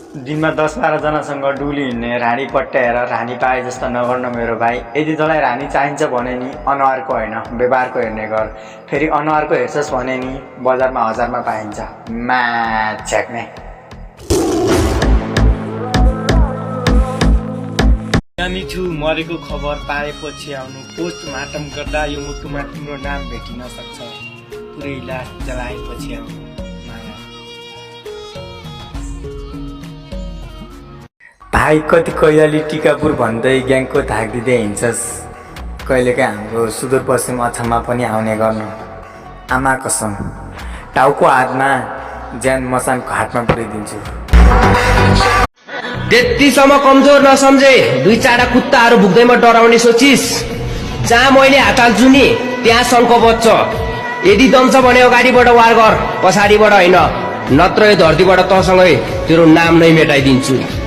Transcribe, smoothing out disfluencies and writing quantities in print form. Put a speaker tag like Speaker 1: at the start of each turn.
Speaker 1: दिनमा 10-12 जनासँग डुली हिँड्ने रानी पट्याएर रानी पाए जस्तो नगर्न मेरो भाइ। यदि तँलाई रानी चाहिन्छ भने नि अनुहारको होइन व्यवहारको हेर्ने गर। फेरि अनुहारको हेर्छस् भने नि बजारमा 1000 मा पाइन्छ। म्याच छ्याक्ने।
Speaker 2: जानी छु मरेको खबर पाएपछि आउनु। पोस्टमार्टम गर्दा यो मुटुमा तिम्रो नाम भेटिन सक्छ। पुरै लास जलाएपछि आउनु।
Speaker 1: भाइ कति कैलाली टिकापुर भन्दै ग्याङको धाक दिँदै हिँड्छस्। कहिलेकाहीँ हाम्रो सुदूरपश्चिम अछाममा पनि आउने गर्नु। आमा कसम टाउको हातमा ज्यान मसानको हातमा पुर्याइदिन्छु।
Speaker 3: त्यतिसम्म कमजोर नसम्झे। 2-4 कुत्ताहरू भुक्दैमा डराउने सोचिस। जहाँ मैले हात हाल्छु नि त्यहाँ सन्को बच्छ। यदि दम छ भने अगाडिबाट वार गर, पछाडिबाट होइन, नत्र यो धरतीबाट तँसँगै तेरो नाम नै मेटाइदिन्छु।